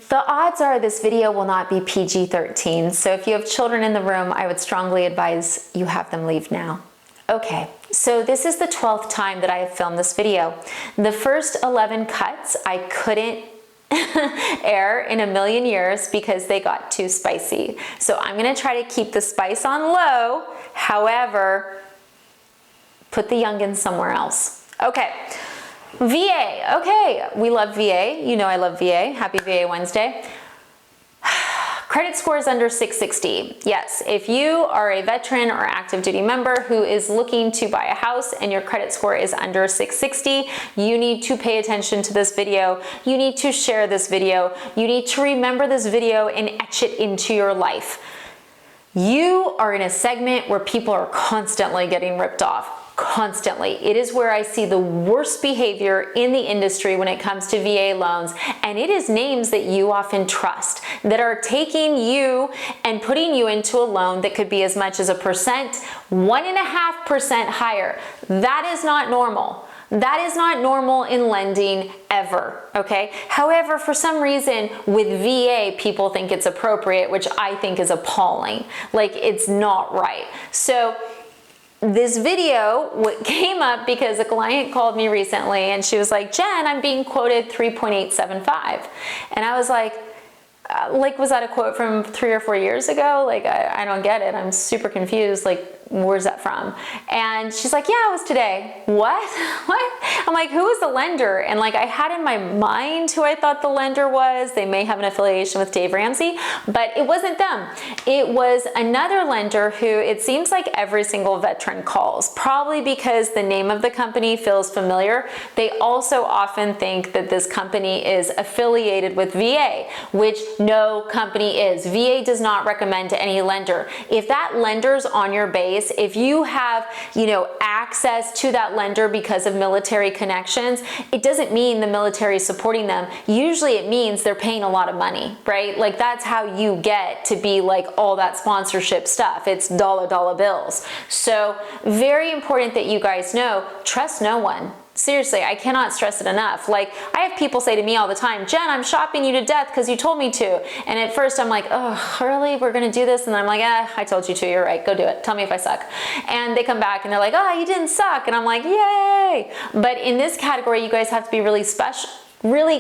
The odds are this video will not be PG-13, so if you have children in the room, I would strongly advise you have them leave now. Okay, so this is the 12th time that I have filmed this video. The first 11 cuts I couldn't air in a million years because they got too spicy. So I'm gonna try to keep the spice on low, however, put the youngins somewhere else. Okay. VA, okay, we love VA. You know I love VA. Happy VA Wednesday. Credit score is under 660. Yes, if you are a veteran or active duty member who is looking to buy a house and your credit score is under 660, you need to pay attention to this video. You need to share this video. You need to remember this video and etch it into your life. You are in a segment where people are constantly getting ripped off. Constantly. It is where I see the worst behavior in the industry when it comes to VA loans, and it is names that you often trust that are taking you and putting you into a loan that could be as much as 1.5% higher. That is not normal. That is not normal in lending ever, okay? However, for some reason with VA, people think it's appropriate, which I think is appalling. Like, it's not right. So this video came up because a client called me recently and she was like, Jen, I'm being quoted 3.875. And I was like, was that a quote from 3 or 4 years ago? Like, I don't get it. I'm super confused. Like, where's that from? And she's like, yeah, it was today. What? What? I'm like, who is the lender? And like, I had in my mind who I thought the lender was. They may have an affiliation with Dave Ramsey, but it wasn't them. It was another lender who it seems like every single veteran calls, probably because the name of the company feels familiar. They also often think that this company is affiliated with VA, which no company is. VA does not recommend to any lender. If that lender's on your base, if you have, access to that lender because of military connections, it doesn't mean the military is supporting them. Usually it means they're paying a lot of money, right? Like, that's how you get to be like all that sponsorship stuff. It's dollar bills. So very important that you guys know, trust no one. Seriously, I cannot stress it enough. Like, I have people say to me all the time, Jen, I'm shopping you to death because you told me to. And at first I'm like, oh, really? We're going to do this? And then I'm like, I told you to. You're right. Go do it. Tell me if I suck. And they come back and they're like, oh, you didn't suck. And I'm like, yay. But in this category, you guys have to be really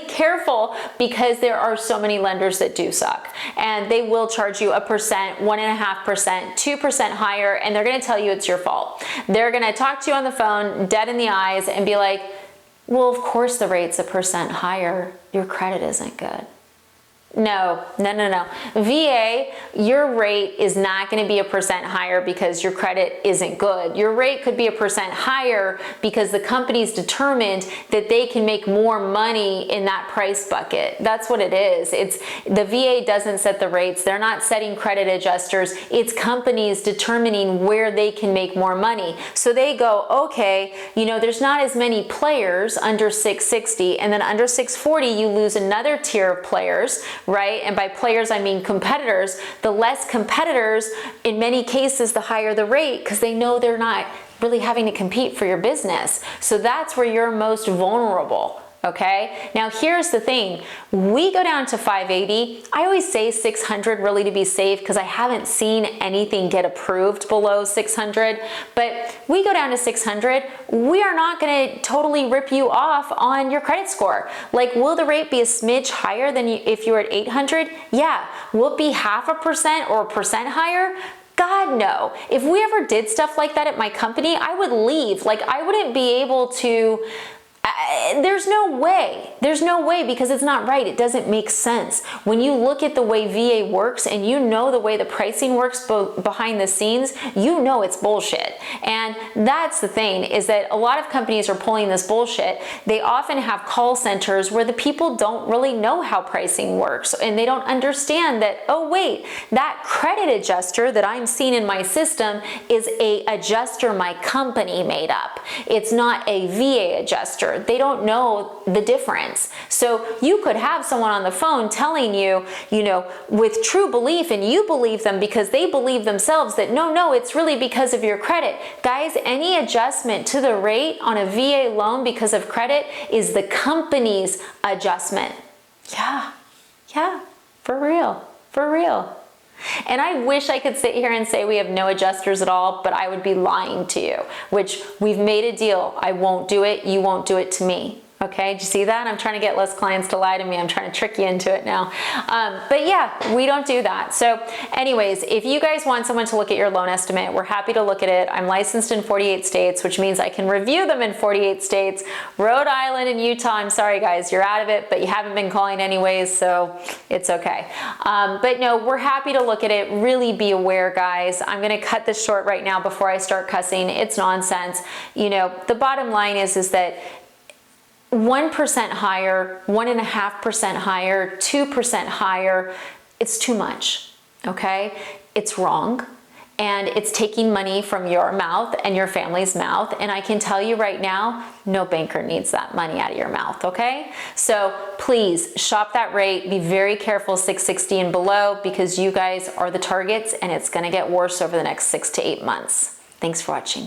careful because there are so many lenders that do suck, and they will charge you 1%, 1.5%, 2% higher, and they're going to tell you it's your fault. They're going to talk to you on the phone dead in the eyes and be like, well, of course the rate's 1% higher. Your credit isn't good. No. VA, your rate is not going to be 1% higher because your credit isn't good. Your rate could be 1% higher because the company's determined that they can make more money in that price bucket. That's what it is. It's the VA doesn't set the rates. They're not setting credit adjusters. It's companies determining where they can make more money. So they go, okay, there's not as many players under 660, and then under 640 you lose another tier of players, right? And by players, I mean competitors. The less competitors, in many cases, the higher the rate, because they know they're not really having to compete for your business. So that's where you're most vulnerable. Okay, now here's the thing. We go down to 580. I always say 600 really to be safe because I haven't seen anything get approved below 600, but we go down to 600. We are not going to totally rip you off on your credit score. Like, will the rate be a smidge higher than if you were at 800? Yeah. Will it be 0.5% or 1% higher? God, no. If we ever did stuff like that at my company, I would leave. Like, I wouldn't be able to. There's no way because it's not right. It doesn't make sense. When you look at the way VA works and you know the way the pricing works behind the scenes, you know it's bullshit. And that's the thing, is that a lot of companies are pulling this bullshit. They often have call centers where the people don't really know how pricing works, and they don't understand that, oh wait, that credit adjuster that I'm seeing in my system is a adjuster my company made up. It's not a VA adjuster. They don't know the difference. So you could have someone on the phone telling you, with true belief, and you believe them because they believe themselves that no, it's really because of your credit. Guys, any adjustment to the rate on a VA loan because of credit is the company's adjustment. Yeah. Yeah, for real, for real. And I wish I could sit here and say we have no adjusters at all, but I would be lying to you, which we've made a deal. I won't do it. You won't do it to me. Okay, do you see that? I'm trying to get less clients to lie to me. I'm trying to trick you into it now. But yeah, we don't do that. So anyways, if you guys want someone to look at your loan estimate, we're happy to look at it. I'm licensed in 48 states, which means I can review them in 48 states. Rhode Island and Utah, I'm sorry guys, you're out of it, but you haven't been calling anyways, so it's okay. But no, we're happy to look at it. Really be aware, guys. I'm gonna cut this short right now before I start cussing. It's nonsense. You know, the bottom line is that 1% higher, 1.5% higher, 2% higher, it's too much, okay? It's wrong, and it's taking money from your mouth and your family's mouth, and I can tell you right now, no banker needs that money out of your mouth, okay? So please shop that rate, be very careful 660 and below, because you guys are the targets, and it's gonna get worse over the next 6 to 8 months. Thanks for watching.